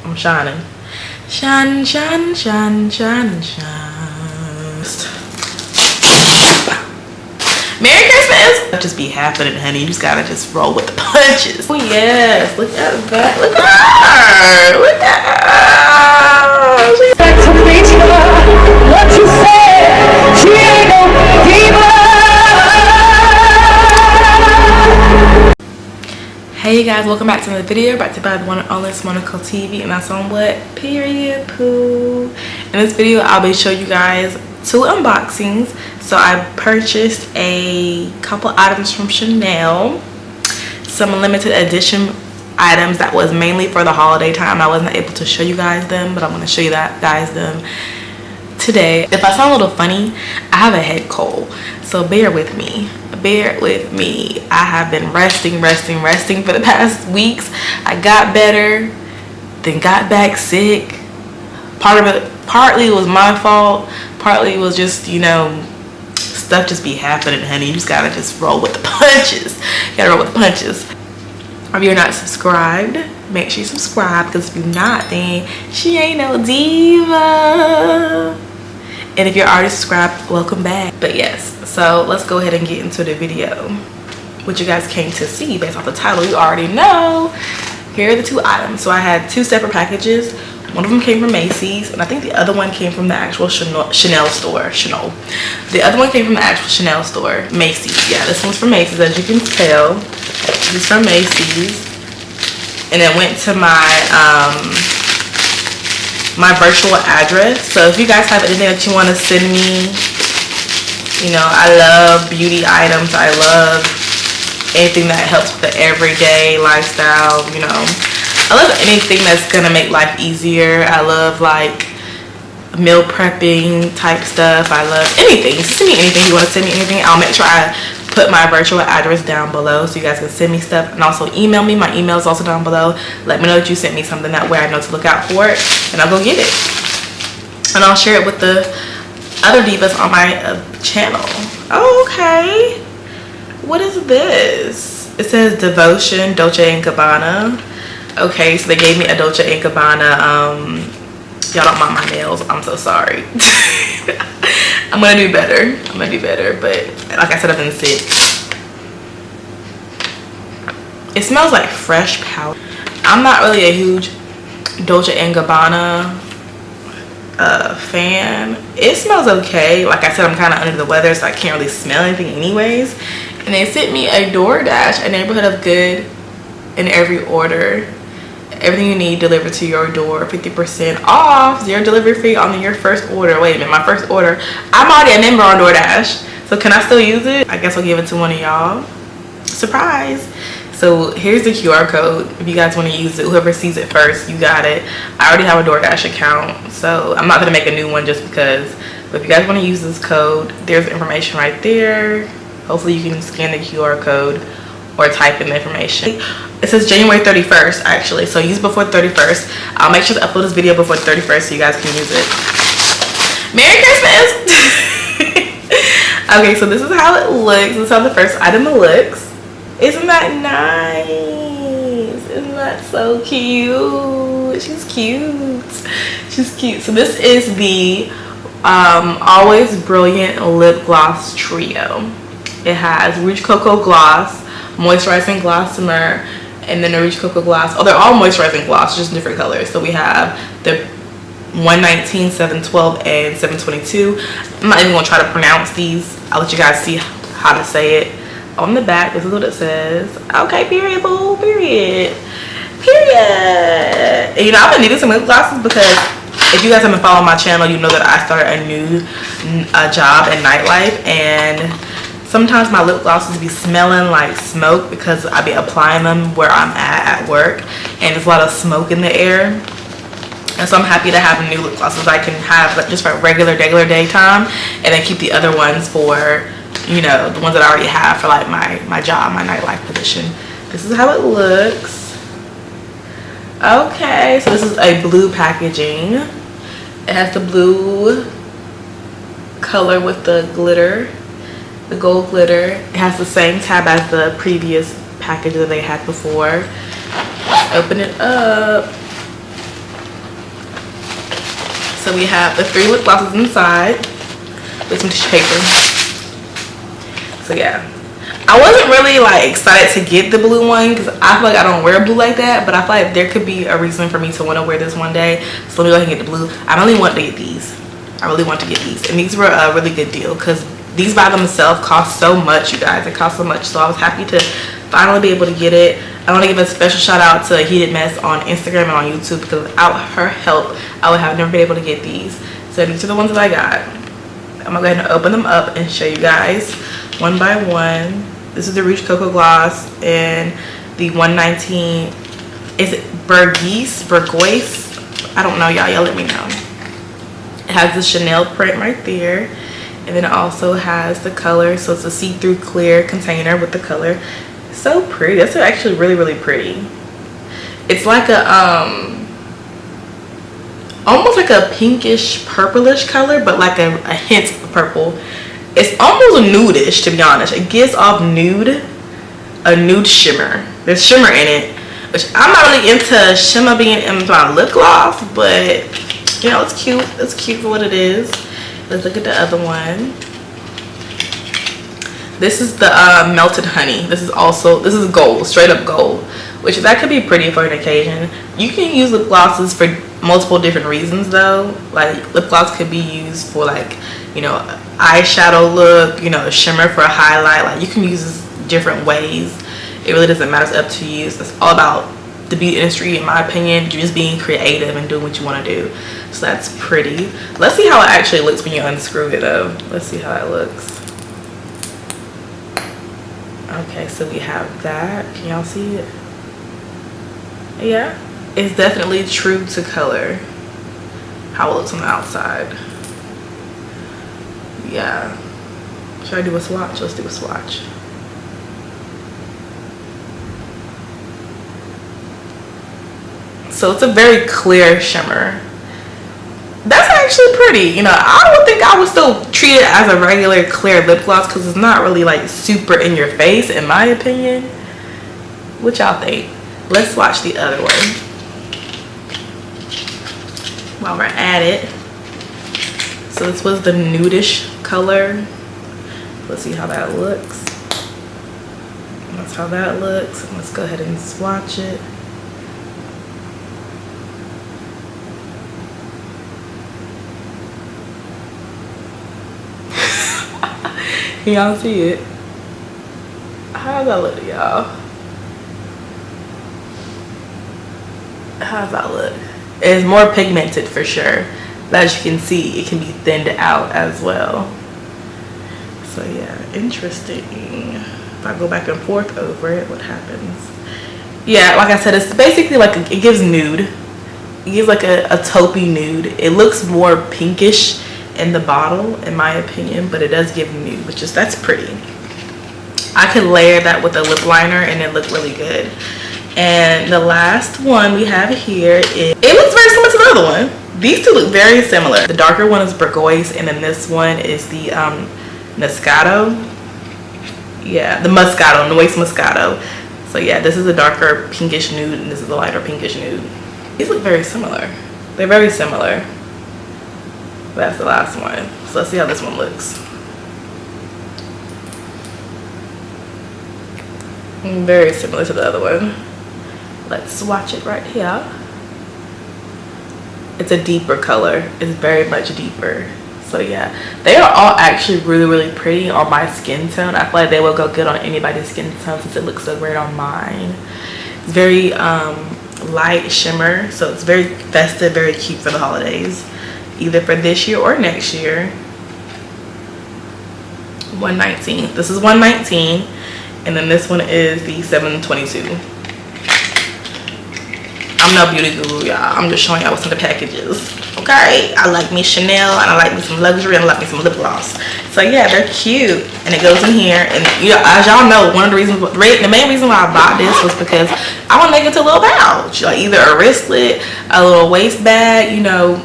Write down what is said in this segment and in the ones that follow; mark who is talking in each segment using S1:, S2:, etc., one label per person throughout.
S1: I'm shining. Shine, shine, shine, shine, shine. Merry Christmas! Just be happening, honey. You just gotta just roll with the punches. Oh yes, look at that. Look at her. Look at her. She's back to what you said. She ain't no diva. Hey you guys, welcome back to another video. Brought to you by the one and only Simone Nicole TV, and that's on what? Period poo. In this video, I'll be showing you guys 2 unboxings. So I purchased a couple items from Chanel, some limited edition items that was mainly for the holiday time. I wasn't able to show you guys them, but I'm going to show you guys them today. If I sound a little funny, I have a head cold, so bear with me. Bear with me. I have been resting for the past weeks. I got better, then got back sick. Partly was my fault, partly was just, you know, stuff just be happening, honey. You just gotta just roll with the punches. You gotta roll with the punches. If you're not subscribed, make sure you subscribe, because if you're not, then she ain't no diva. And if you're already subscribed, welcome back. But yes, so let's go ahead and get into the video. What you guys came to see based off the title, you already know. Here are the 2 items. So I had 2 separate packages. One of them came from Macy's, and I think the other one came from the actual Chanel store. The other one came from the actual Chanel store, Macy's. Yeah, this one's from Macy's, as you can tell. This is from Macy's, and it went to my my virtual address. So if you guys have anything that you want to send me, you know, I love beauty items. I love anything that helps with the everyday lifestyle, you know. I love anything that's gonna make life easier. I love like meal prepping type stuff. I love anything. Send me anything. You want to send me anything, I'll make sure I put my virtual address down below so you guys can send me stuff, and also email me. My email is also down below. Let me know that you sent me something, that way I know to look out for it, and I'll go get it, and I'll share it with the other divas on my channel. Oh, okay. What is this? It says Devotion Dolce & Gabbana. Okay, so they gave me a Dolce & Gabbana. Y'all don't mind my nails, I'm so sorry. I'm gonna do better. But like I said, I've been sick. It smells like fresh powder. I'm not really a huge Dolce & Gabbana fan. It smells okay. Like I said, I'm kind of under the weather, so I can't really smell anything anyways. And they sent me a DoorDash, a neighborhood of good in every order. Everything you need delivered to your door, 50% off, 0 delivery fee on your first order. Wait a minute, my first order. I'm already a member on DoorDash, so can I still use it? I guess I'll give it to one of y'all. Surprise. So here's the QR code. If you guys want to use it, whoever sees it first, you got it. I already have a DoorDash account, so I'm not going to make a new one just because. But if you guys want to use this code, there's information right there. Hopefully you can scan the QR code or type in the information. It says January 31st actually, so use before 31st. I'll make sure to upload this video before 31st so you guys can use it. Merry Christmas! Okay, so this is how it looks. This is how the first item looks. Isn't that nice? Isn't that so cute? She's cute. She's cute. So this is the Always Brilliant Lip Gloss Trio. It has Rouge Cocoa Gloss, Moisturizing Gossamer, and then the Rouge Cocoa Gloss. Oh, they're all moisturizing gloss, just different colors. So we have the 119, 712, and 722. I'm not even going to try to pronounce these. I'll let you guys see how to say it. On the back, this is what it says. Okay, period, boo, period. Period. And, you know, I've been needing some lip glosses because if you guys haven't followed my channel, you know that I started a new job in nightlife, and sometimes my lip glosses be smelling like smoke because I be applying them where I'm at work, and there's a lot of smoke in the air. And so I'm happy to have new lip glosses I can have just for regular daytime, and then keep the other ones for, you know, the ones that I already have for like my job, my nightlife position. This is how it looks. Okay, so this is a blue packaging. It has the blue color with the glitter, the gold glitter. It has the same tab as the previous package that they had before. Open it up. So we have the 3 lip glosses inside with some tissue paper. So yeah, I wasn't really like excited to get the blue one because I feel like I don't wear blue like that, but I feel like there could be a reason for me to want to wear this one day. So let me go ahead and get the blue. I really want to get these. I really want to get these, and these were a really good deal because these by themselves cost so much, you guys. It cost so much, so I was happy to finally be able to get it. I want to give a special shout out to Heated Mess on Instagram and on YouTube because without her help, I would have never been able to get these. So these are the ones that I got. I'm gonna go ahead and open them up and show you guys one by one. This is the Rouge Cocoa Gloss and the 119. Is it Burgess? I don't know, y'all. Y'all let me know. It has the Chanel print right there, and then it also has the color. So it's a see-through clear container with the color. So pretty. That's actually really, really pretty. It's like a almost like a pinkish purplish color, but like a hint of purple. It's almost nude-ish, to be honest. It gives off nude, a nude shimmer. There's shimmer in it, which I'm not really into shimmer being in my lip gloss, but you know, it's cute. It's cute for what it is. Let's look at the other one. This is the melted honey. This is gold, straight up gold, which that could be pretty for an occasion. You can use lip glosses for multiple different reasons though. Like lip gloss could be used for like, you know, eyeshadow look, you know, a shimmer for a highlight. Like you can use this different ways. It really doesn't matter. It's up to you. It's all about the beauty industry, in my opinion. You're just being creative and doing what you want to do. So that's pretty. Let's see how it actually looks when you unscrew it though. Let's see how it looks. Okay, so we have that. Can y'all see it? Yeah, it's definitely true to color. How it looks on the outside. Yeah. Should I do a swatch? Let's do a swatch. So it's a very clear shimmer. That's actually pretty. You know, I don't think I would still treat it as a regular clear lip gloss because it's not really like super in your face, in my opinion. What y'all think? Let's watch the other one while we're at it. So this was the nudish color. Let's see how that looks. That's how that looks. Let's go ahead and swatch it. Y'all see it? How does that look, y'all? How does that look? It's more pigmented for sure, but as you can see, it can be thinned out as well. So yeah, interesting. If I go back and forth over it, what happens? Yeah, like I said, it's basically like it gives nude. It gives like a taupey nude. It looks more pinkish in the bottle, in my opinion, but it does give nude, which is, that's pretty. I could layer that with a lip liner and it looked really good. And the last one we have here is, it looks very similar to the other one. These two look very similar. The darker one is Burgess, and then this one is the Moscato. Yeah, the Moscato, Noise Moscato. So yeah, this is a darker pinkish nude and this is a lighter pinkish nude. These look very similar. They're very similar. That's the last one. So let's see how this one looks. Very similar to the other one. Let's swatch it right here. It's a deeper color. It's very much deeper. So yeah, they are all actually really, really pretty on my skin tone. I feel like they will go good on anybody's skin tone since it looks so great on mine. It's very light shimmer, so it's very festive, very cute for the holidays, either for this year or next year. 119. This is 119, and then this one is the 722. I'm no beauty guru, y'all. I'm just showing y'all what's in the packages. Okay, I like me Chanel, and I like me some luxury, and I like me some lip gloss. So yeah, they're cute, and it goes in here. And you know, as y'all know, one of the reasons, the main reason why I bought this was because I want to make it to a little pouch, like either a wristlet, a little waist bag, you know,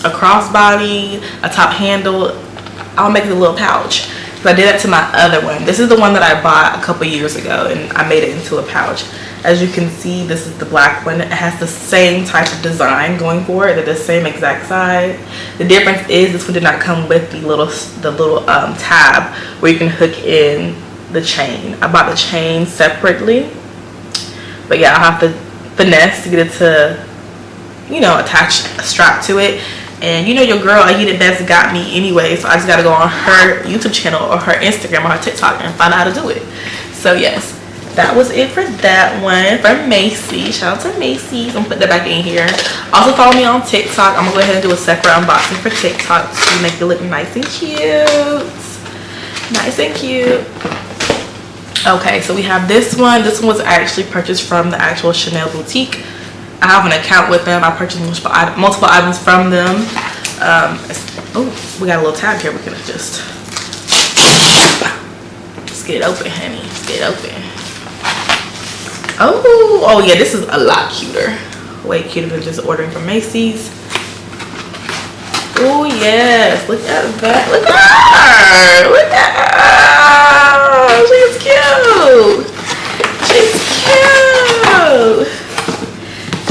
S1: a crossbody, a top handle. I'll make it a little pouch. So I did that to my other one. This is the one that I bought a couple years ago, and I made it into a pouch. As you can see, this is the black one. It has the same type of design going for it. They're the same exact size. The difference is this one did not come with the little tab where you can hook in the chain. I bought the chain separately, but yeah, I'll have to finesse to get it to, you know, attach a strap to it. And you know your girl, I Eat It Best, got me anyway, so I just gotta go on her YouTube channel or her Instagram or her TikTok and find out how to do it. So yes, that was it for that one from Macy. Shout out to Macy's. I'm gonna put that back in here. Also follow me on TikTok. I'm gonna go ahead and do a separate unboxing for TikTok to make it look nice and cute. Nice and cute. Okay, so we have this one. This one was actually purchased from the actual Chanel boutique. I have an account with them. I purchased multiple items from them. Oh, we got a little tab here we can adjust. Let's get it open, honey. Let's get it open. Oh yeah, this is a lot cuter. Way cuter than just ordering from Macy's. Oh yes, look at that. Look at her. Look at her. She's cute. She's cute.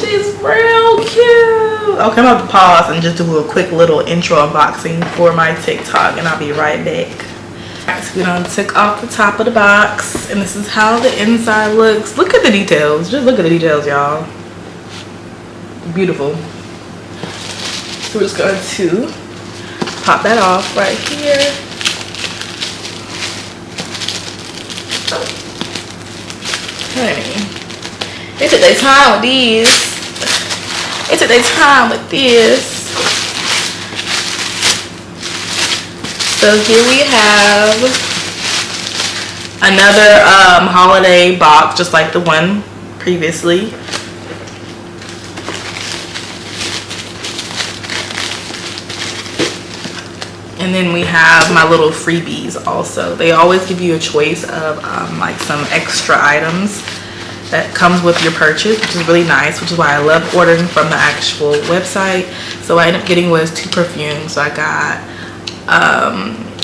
S1: She's real cute. Okay, I'm about to pause and just do a quick little intro unboxing for my TikTok, and I'll be right back. So we done took off the top of the box, and this is how the inside looks. Look at the details. Just look at the details, y'all. Beautiful. So we're just going to pop that off right here. Okay. They took their time with these. They took their time with this. So here we have another holiday box, just like the one previously. And then we have my little freebies also. They always give you a choice of like some extra items that comes with your purchase, which is really nice, which is why I love ordering from the actual website. So I ended up getting was 2 perfumes. So I got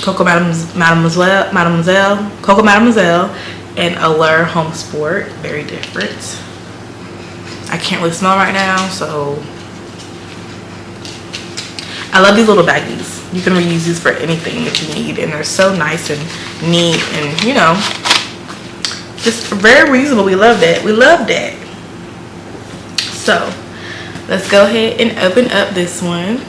S1: Coco Mademoiselle, and Allure Home Sport. Very different. I can't really smell right now, so I love these little baggies. You can reuse these for anything that you need, and they're so nice and neat, and you know, just very reasonable. We love that. We love that. So let's go ahead and open up this one.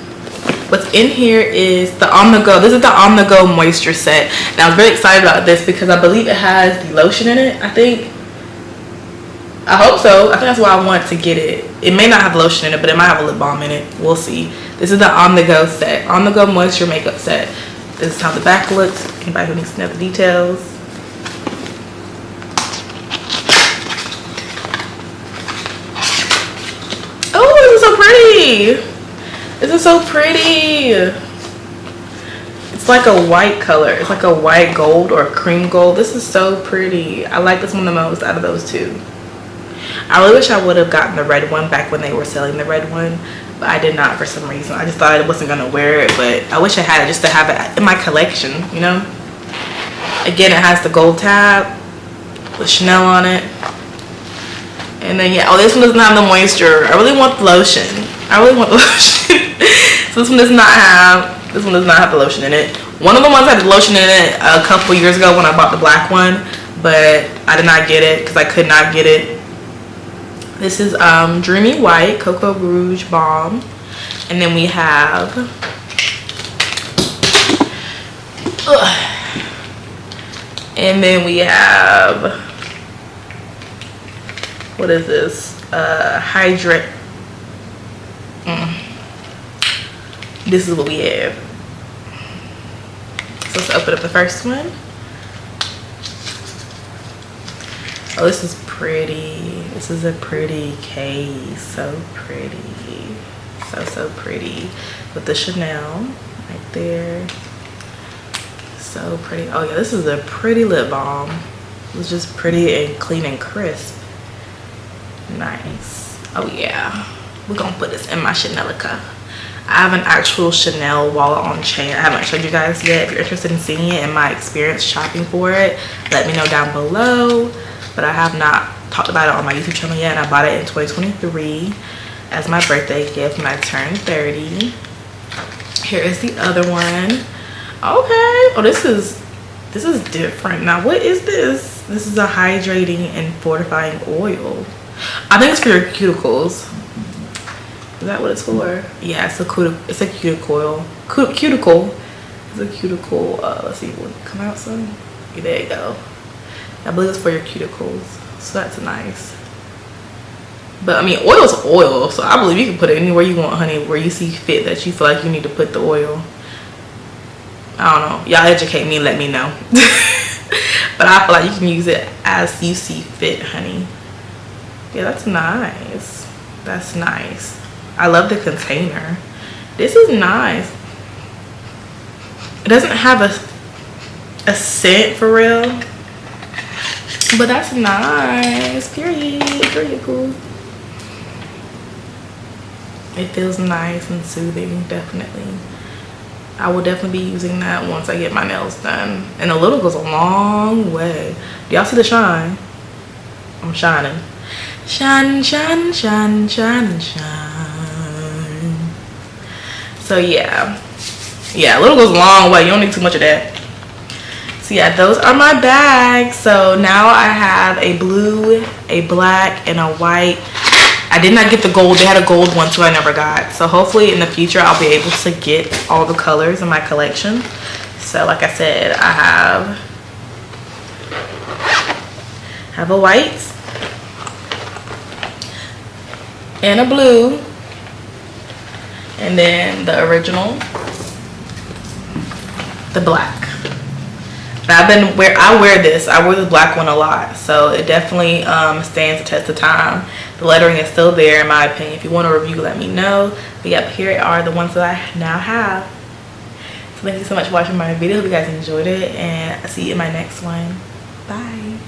S1: What's in here is the On The Go. This is the On The Go moisture set, and I was very excited about this because I believe it has the lotion in it. I hope so. I think that's why I want to get it. It may not have lotion in it, but it might have a lip balm in it. We'll see. This is the On The Go set. On The Go moisture makeup set. This is how the back looks. Anybody who needs to know the details. Oh, this is so pretty. This is so pretty. It's like a white color. It's like a white gold or a cream gold. This is so pretty. I like this one the most out of those two. I really wish I would have gotten the red one back when they were selling the red one, but I did not for some reason. I just thought I wasn't gonna wear it, but I wish I had it just to have it in my collection, you know? Again, it has the gold tab with Chanel on it. And then yeah, oh, this one doesn't have the moisture. I really want the lotion. I really want the lotion. So this one does not have the lotion in it. One of the ones had the lotion in it a couple years ago when I bought the black one, but I did not get it because I could not get it. This is Dreamy White Cocoa Rouge Balm, and then we have what is this? Hydrate. This is what we have. So let's open up the first one. Oh, this is pretty. This is a pretty case. So pretty. So pretty. With the Chanel right there. So pretty. Oh yeah, this is a pretty lip balm. It's just pretty and clean and crisp. Nice. Oh yeah. We're gonna put this in my Chanelica. I have an actual Chanel wallet on chain. I haven't showed you guys yet. If you're interested in seeing it and my experience shopping for it, let me know down below. But I have not talked about it on my YouTube channel yet, and I bought it in 2023 as my birthday gift when I turned 30. Here is the other one. Okay. Oh, this is different. Now, what is this? This is a hydrating and fortifying oil. I think it's for your cuticles. Is that what it's for? Yeah, it's a cuticle. It's a cuticle. Cuticle. It's a cuticle. Let's see. Will it come out soon? Yeah, there you go. I believe it's for your cuticles. So that's nice. But I mean, oil is oil, so I believe you can put it anywhere you want, honey, where you see fit that you feel like you need to put the oil. I don't know. Y'all educate me and let me know. But I feel like you can use it as you see fit, honey. Yeah, that's nice. That's nice. I love the container. This is nice. It doesn't have a scent for real, but that's nice. Period. Period. Cool. It feels nice and soothing. Definitely. I will definitely be using that once I get my nails done. And a little goes a long way. Do y'all see the shine? I'm shining. Shine, shine, shine, shine, shine. So yeah. Yeah, a little goes a long way. You don't need too much of that. So yeah, those are my bags. So now I have a blue, a black, and a white. I did not get the gold. They had a gold one too I never got. So hopefully in the future I'll be able to get all the colors in my collection. So like I said, I have a white and a blue, and then the original, the black. I wear this. I wear the black one a lot, so it definitely stands the test of time. The lettering is still there in my opinion. If you want a review, let me know. But yep, here are the ones that I now have. So thank you so much for watching my video. Hope you guys enjoyed it, and I'll see you in my next one. Bye.